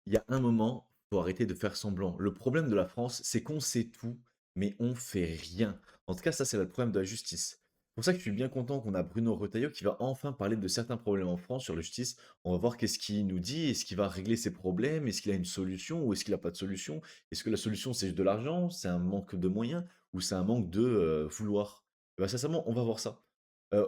Il y a un moment, faut arrêter de faire semblant. Le problème de la France, c'est qu'on sait tout, mais on fait rien. En tout cas, ça, c'est le problème de la justice. C'est pour ça que je suis bien content qu'on a Bruno Retailleau qui va enfin parler de certains problèmes en France sur la justice. On va voir qu'est-ce qu'il nous dit. Est-ce qu'il va régler ses problèmes? Est-ce qu'il a une solution ou est-ce qu'il n'a pas de solution? Est-ce que la solution, c'est juste de l'argent? C'est un manque de moyens? Ou c'est un manque de vouloir? Eh ben, sincèrement, on va voir ça.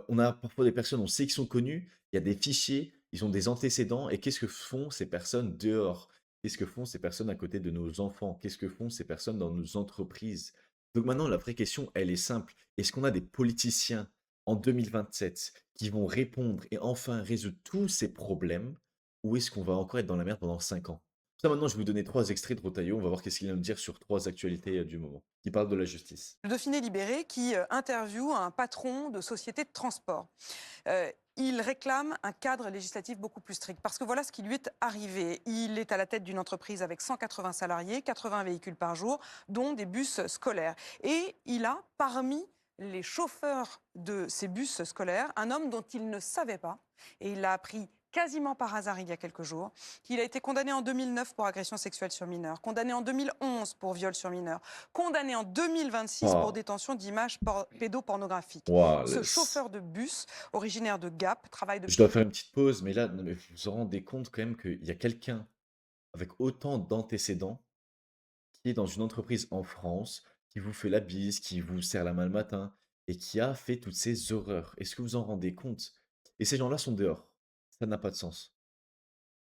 On a parfois des personnes, on sait qu'ils sont connus, il y a des fichiers, ils ont des antécédents, et qu'est-ce que font ces personnes dehors? Qu'est-ce que font ces personnes à côté de nos enfants? Qu'est-ce que font ces personnes dans nos entreprises? Donc maintenant, la vraie question, elle est simple. Est-ce qu'on a des politiciens en 2027 qui vont répondre et enfin résoudre tous ces problèmes? Ou est-ce qu'on va encore être dans la merde pendant 5 ans? Ça, maintenant, je vais vous donner trois extraits de Rotaillot. On va voir qu'est-ce qu'il a à nous dire sur trois actualités du moment, qui parlent de la justice. Le Dauphiné Libéré qui interviewe un patron de société de transport. Il réclame un cadre législatif beaucoup plus strict parce que voilà ce qui lui est arrivé. Il est à la tête d'une entreprise avec 180 salariés, 80 véhicules par jour, dont des bus scolaires. Et il a parmi les chauffeurs de ces bus scolaires un homme dont il ne savait pas, et il l'a appris quasiment par hasard il y a quelques jours, qu'il a été condamné en 2009 pour agression sexuelle sur mineur, condamné en 2011 pour viol sur mineur, condamné en 2026 pour Waouh! détention d'images pédopornographiques. Ce Waouh! chauffeur de bus, originaire de Gap, travaille Je depuis... dois faire une petite pause, mais là, non, mais vous vous rendez compte quand même qu'il y a quelqu'un avec autant d'antécédents qui est dans une entreprise en France, qui vous fait la bise, qui vous serre la main le matin et qui a fait toutes ces horreurs. Est-ce que vous en rendez compte? Et ces gens-là sont dehors. Ça n'a pas de sens.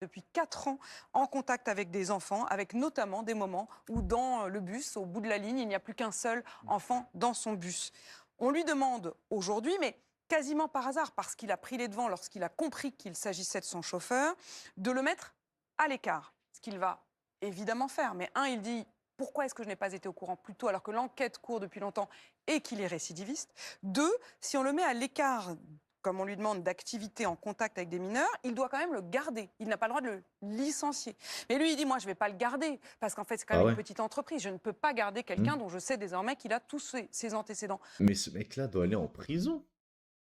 depuis 4 ans en contact avec des enfants, avec notamment des moments où dans le bus, au bout de la ligne, il n'y a plus qu'un seul enfant dans son bus. On lui demande aujourd'hui, mais quasiment par hasard, parce qu'il a pris les devants lorsqu'il a compris qu'il s'agissait de son chauffeur, de le mettre à l'écart. Ce qu'il va évidemment faire. Mais un, il dit, pourquoi est-ce que je n'ai pas été au courant plus tôt alors que l'enquête court depuis longtemps et qu'il est récidiviste? Deux, si on le met à l'écart, comme on lui demande d'activité en contact avec des mineurs, il doit quand même le garder. Il n'a pas le droit de le licencier. Mais lui, il dit, moi, je ne vais pas le garder, parce qu'en fait, c'est quand Ah même une ouais? petite entreprise. Je ne peux pas garder quelqu'un Mmh. dont je sais désormais qu'il a tous ses antécédents. Mais ce mec-là doit aller en prison.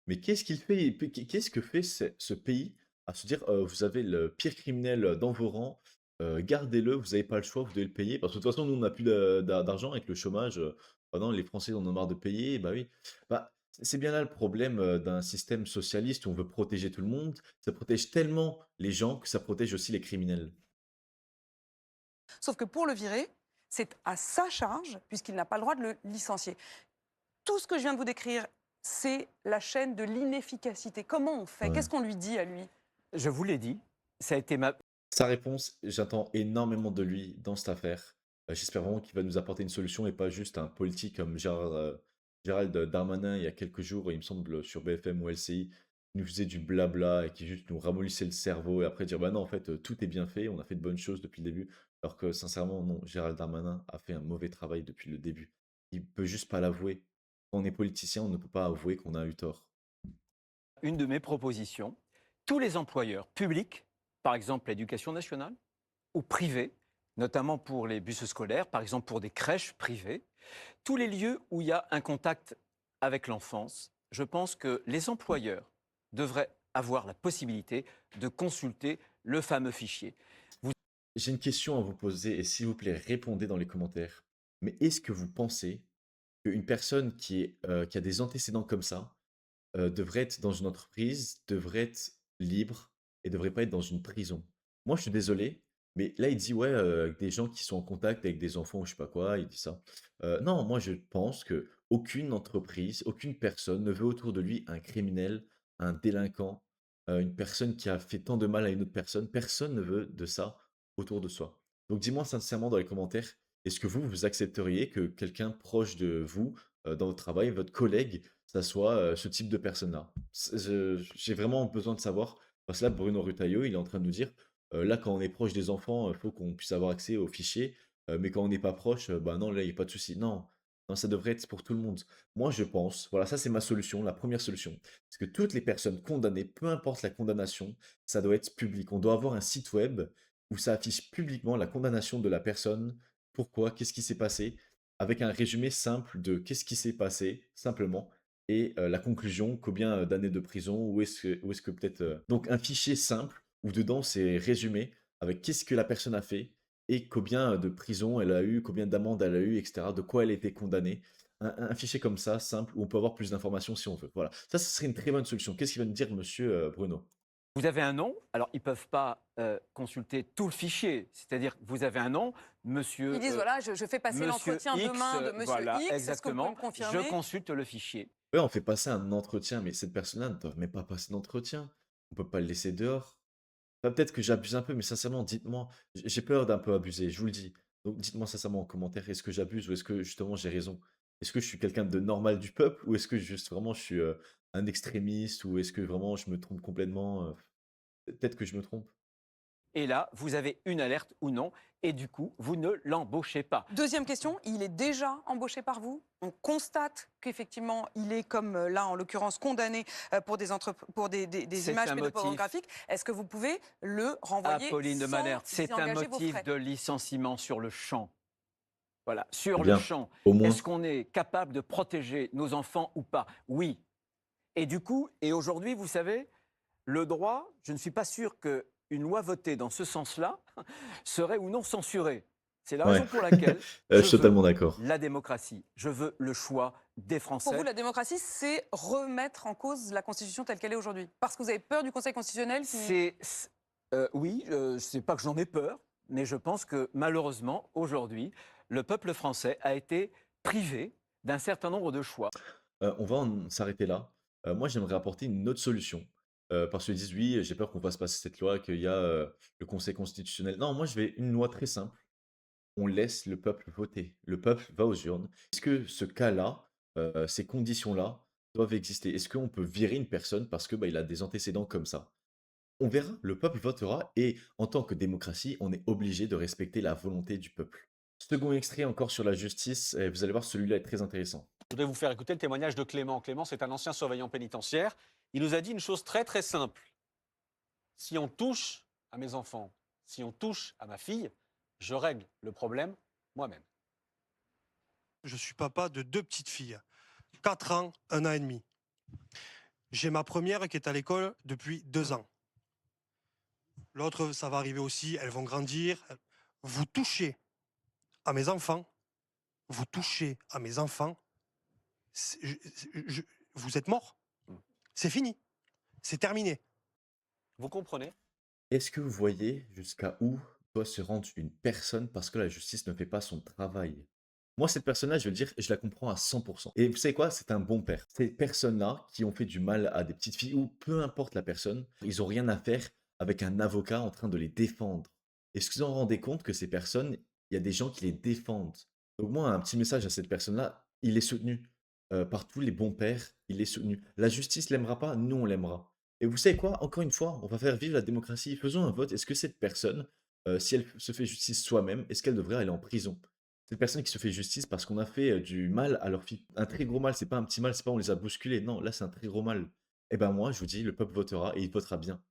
Mais qu'est-ce qu'il fait? Qu'est-ce que fait ce pays à se dire, «Vous avez le pire criminel, dans vos rangs, gardez-le, vous n'avez pas le choix, vous devez le payer». Parce que de toute façon, nous, on n'a plus d'argent avec le chômage, bah, non, les Français en ont marre de payer, bah, oui. Bah, c'est bien là le problème, d'un système socialiste où on veut protéger tout le monde. Ça protège tellement les gens que ça protège aussi les criminels. Sauf que pour le virer, c'est à sa charge, puisqu'il n'a pas le droit de le licencier. Tout ce que je viens de vous décrire, c'est la chaîne de l'inefficacité. Comment on fait? Ouais. Qu'est-ce qu'on lui dit à lui? Je vous l'ai dit, ça a été ma Sa réponse, j'attends énormément de lui dans cette affaire. J'espère vraiment qu'il va nous apporter une solution et pas juste un politique comme Gérald Darmanin il y a quelques jours, il me semble, sur BFM ou LCI, qui nous faisait du blabla et qui juste nous ramollissait le cerveau et après dire: «Bah non, en fait, tout est bien fait, on a fait de bonnes choses depuis le début». Alors que sincèrement, non, Gérald Darmanin a fait un mauvais travail depuis le début. Il peut juste pas l'avouer. Quand on est politicien, on ne peut pas avouer qu'on a eu tort. une de mes propositions. Tous les employeurs publics, par exemple l'éducation nationale, ou privés, notamment pour les bus scolaires, par exemple pour des crèches privées, tous les lieux où il y a un contact avec l'enfance, je pense que les employeurs devraient avoir la possibilité de consulter le fameux fichier. J'ai une question à vous poser et s'il vous plaît, répondez dans les commentaires. Mais est-ce que vous pensez qu'une personne qui a des antécédents comme ça, devrait être dans une entreprise, devrait être libre et devrait pas être dans une prison? Moi, je suis désolé, mais là, il dit: «Ouais, avec des gens qui sont en contact avec des enfants» ou je sais pas quoi, il dit ça. Non, moi, je pense qu'aucune entreprise, aucune personne ne veut autour de lui un criminel, un délinquant, une personne qui a fait tant de mal à une autre personne. Personne ne veut de ça autour de soi. Donc dis-moi sincèrement dans les commentaires, est-ce que vous accepteriez que quelqu'un proche de vous, dans votre travail, votre collègue, ça soit, ce type de personne-là? J'ai vraiment besoin de savoir, parce que là, Bruno Retailleau, il est en train de nous dire, là, quand on est proche des enfants, il faut qu'on puisse avoir accès aux fichiers, mais quand on n'est pas proche, bah, non, là, il y a pas de souci. Non, non, ça devrait être pour tout le monde. Moi, je pense, voilà, ça, c'est ma solution, la première solution. C'est que toutes les personnes condamnées, peu importe la condamnation, ça doit être public. On doit avoir un site web où ça affiche publiquement la condamnation de la personne, pourquoi, qu'est-ce qui s'est passé, avec un résumé simple de qu'est-ce qui s'est passé, simplement, et la conclusion, combien, d'années de prison, où est-ce que peut-être, donc un fichier simple où dedans c'est résumé, avec qu'est-ce que la personne a fait et combien de prison elle a eu, combien d'amendes elle a eu, et cetera, de quoi elle a été condamnée. Un fichier comme ça, simple, où on peut avoir plus d'informations si on veut. Voilà. Ça, ce serait une très bonne solution. Qu'est-ce qu'il va me dire monsieur, Bruno? Vous avez un nom, alors ils ne peuvent pas consulter tout le fichier, c'est-à-dire que vous avez un nom, Ils monsieur, disent, voilà, je fais passer monsieur l'entretien X, demain de monsieur voilà, X, est-ce que vous pouvez exactement, me je confirmer? consulte le fichier. Ouais, on fait passer un entretien, mais cette personne-là ne doit même pas passer d'entretien. On peut pas le laisser dehors. Bah, peut-être que j'abuse un peu, mais sincèrement, dites-moi. J'ai peur d'un peu abuser, je vous le dis. Donc dites-moi sincèrement en commentaire, est-ce que j'abuse ou est-ce que justement j'ai raison? Est-ce que je suis quelqu'un de normal du peuple ou est-ce que juste vraiment je suis, un extrémiste ou est-ce que vraiment je me trompe complètement? Peut-être que je me trompe. Et là, vous avez une alerte ou non, et du coup, vous ne l'embauchez pas. Deuxième question, il est déjà embauché par vous? On constate qu'effectivement, il est, comme là en l'occurrence, condamné pour pour des C'est images un motif, pédopornographiques. Est-ce que vous pouvez le renvoyer Apolline de sans Malherbe, y c'est un engager vos motif frais? de licenciement sur le champ. Voilà, Eh sur le bien, champ. au Est-ce moins. qu'on est capable de protéger nos enfants ou pas? Oui. Et du coup, et aujourd'hui, vous savez, le droit, je ne suis pas sûr qu'une loi votée dans ce sens-là serait ou non censurée. C'est la Ouais. raison pour laquelle Je je suis totalement veux d'accord. la démocratie. Je veux le choix des Pour vous, Français. la démocratie, c'est remettre en cause la Constitution telle qu'elle est aujourd'hui? Parce que vous avez peur du Conseil constitutionnel qui... Oui, c'est pas que j'en ai peur, mais je pense que malheureusement, aujourd'hui, le peuple français a été privé d'un certain nombre de choix. On va en s'arrêter là. Moi, j'aimerais apporter une autre solution, parce qu'ils disent: «Oui, j'ai peur qu'on fasse passer cette loi, qu'il y a, le Conseil constitutionnel». Non, moi, je vais une loi très simple. On laisse le peuple voter. Le peuple va aux urnes. Est-ce que ce cas-là, ces conditions-là doivent exister? Est-ce qu'on peut virer une personne parce que, bah, il a des antécédents comme ça? On verra, le peuple votera et en tant que démocratie, on est obligé de respecter la volonté du peuple. Second extrait encore sur la justice et vous allez voir celui-là est très intéressant. Je voudrais vous faire écouter le témoignage de Clément. Clément, c'est un ancien surveillant pénitentiaire. Il nous a dit une chose très très simple. Si on touche à mes enfants, si on touche à ma fille, je règle le problème moi-même. Je suis papa de 2 petites filles, 4 ans, 1 an et demi. J'ai ma première qui est à l'école depuis 2 ans. L'autre, ça va arriver aussi, elles vont grandir. Vous touchez à mes enfants, vous touchez à mes enfants, c'est vous êtes morts. C'est fini, c'est terminé. Vous comprenez? Est-ce que vous voyez jusqu'à où doit se rendre une personne parce que la justice ne fait pas son travail? Moi, cette personne-là, je vais le dire, je la comprends à 100%. Et vous savez quoi? C'est un bon père. Ces personnes-là qui ont fait du mal à des petites filles ou peu importe la personne, ils ont rien à faire avec un avocat en train de les défendre. Est-ce que vous en rendez compte que ces personnes, il y a des gens qui les défendent? Donc moi, un petit message à cette personne-là, il est soutenu par tous les bons pères, il est soutenu. La justice l'aimera pas, nous on l'aimera. Et vous savez quoi? Encore une fois, on va faire vivre la démocratie. Faisons un vote. Est-ce que cette personne, si elle se fait justice soi-même, est-ce qu'elle devrait aller en prison? Cette personne qui se fait justice parce qu'on a fait, du mal à leur fille. Un très gros mal, c'est pas un petit mal, c'est pas on les a bousculés. Non, là, c'est un très gros mal. Et ben moi, je vous dis, le peuple votera et il votera bien.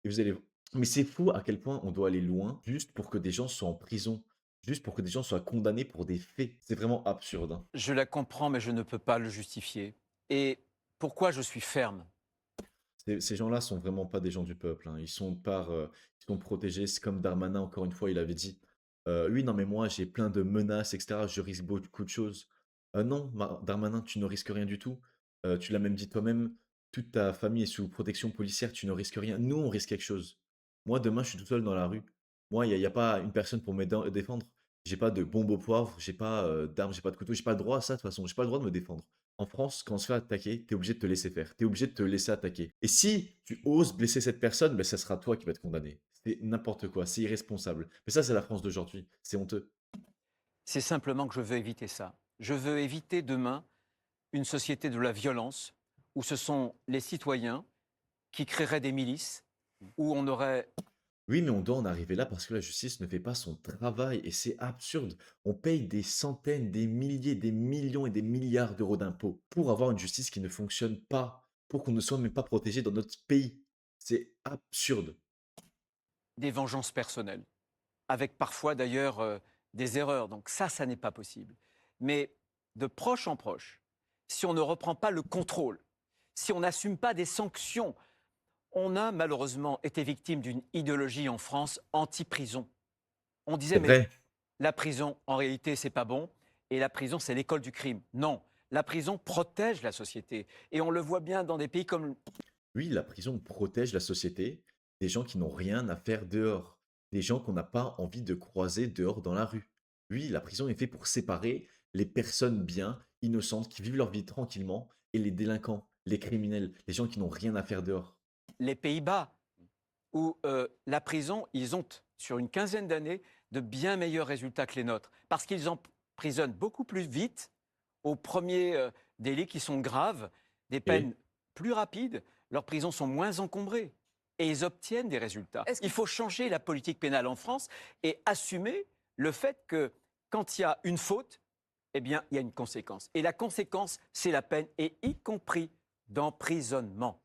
Et vous allez mais c'est fou à quel point on doit aller loin juste pour que des gens soient en prison, juste pour que des gens soient condamnés pour des faits. C'est vraiment absurde, hein. Je la comprends, mais je ne peux pas le justifier. Et pourquoi je suis ferme? Ces gens-là sont vraiment pas des gens du peuple, hein. Ils sont protégés. C'est comme Darmanin, encore une fois, il avait dit, «Oui, non, mais moi, j'ai plein de menaces et cetera, je risque beaucoup de choses». Non, Darmanin, tu ne risques rien du tout. Tu l'as même dit toi-même, toute ta famille est sous protection policière, tu ne risques rien. Nous, on risque quelque chose. Moi, demain, je suis tout seul dans la rue. Moi, il y a pas une personne pour défendre. J'ai pas de bombe au poivre, j'ai pas, d'armes, j'ai pas de couteau, j'ai pas le droit à ça, de toute façon. J'ai pas le droit de me défendre. En France, quand on se fait attaquer, tu es obligé de te laisser faire. Tu es obligé de te laisser attaquer. Et si tu oses blesser cette personne, ben, ça sera toi qui vas être condamné. C'est n'importe quoi, c'est irresponsable. Mais ça, c'est la France d'aujourd'hui. C'est honteux. C'est simplement que je veux éviter ça. Je veux éviter demain une société de la violence où ce sont les citoyens qui créeraient des milices, où on aurait... Oui, mais on doit en arriver là parce que la justice ne fait pas son travail et c'est absurde. On paye des centaines, des milliers, des millions et des milliards d'euros d'impôts pour avoir une justice qui ne fonctionne pas, pour qu'on ne soit même pas protégé dans notre pays. C'est absurde. des vengeances personnelles, avec parfois d'ailleurs des erreurs. Donc ça n'est pas possible. Mais de proche en proche, si on ne reprend pas le contrôle, si on n'assume pas des sanctions, On a malheureusement été victime d'une idéologie en France anti-prison. On disait, C'est mais vrai. la prison, en réalité, c'est pas bon. Et la prison, c'est l'école du crime. Non, la prison protège la société. Et on le voit bien dans des pays comme... Oui, la prison protège la société des gens qui n'ont rien à faire dehors, des gens qu'on n'a pas envie de croiser dehors dans la rue. Oui, la prison est faite pour séparer les personnes bien, innocentes, qui vivent leur vie tranquillement, et les délinquants, les criminels, les gens qui n'ont rien à faire dehors. les Pays-Bas, où la prison, ils ont, sur une quinzaine d'années, de bien meilleurs résultats que les nôtres. Parce qu'ils emprisonnent beaucoup plus vite aux premiers délits qui sont graves, des peines Et plus rapides, leurs prisons sont moins encombrées. Et ils obtiennent des résultats. Est-ce que Il faut changer la politique pénale en France et assumer le fait que quand il y a une faute, eh bien, il y a une conséquence. Et la conséquence, c'est la peine, et y compris d'emprisonnement.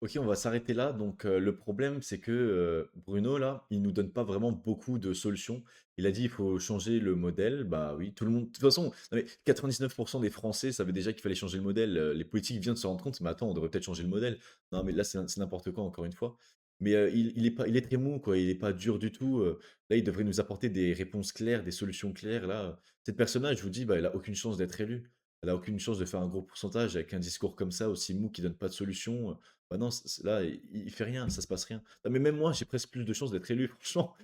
ok, on va s'arrêter là. Donc, le problème, c'est que Bruno, là, il nous donne pas vraiment beaucoup de solutions. Il a dit il faut changer le modèle. Bah oui, tout le monde. De toute façon, non, mais 99% des Français savaient déjà qu'il fallait changer le modèle. Les politiques viennent de se rendre compte, mais attends, on devrait peut-être changer le modèle. Non, mais là, c'est n'importe quoi, encore une fois. Mais il est très mou, quoi. Il est pas dur du tout. Là, il devrait nous apporter des réponses claires, des solutions claires. Là, cette personne-là, je vous dis, bah, elle a aucune chance d'être élue. Elle a aucune chance de faire un gros pourcentage avec un discours comme ça, aussi mou, qui donne pas de solution. Bah non, là, il fait rien, ça se passe rien. Non, mais même moi, j'ai presque plus de chances d'être élu, franchement.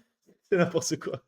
C'est n'importe quoi.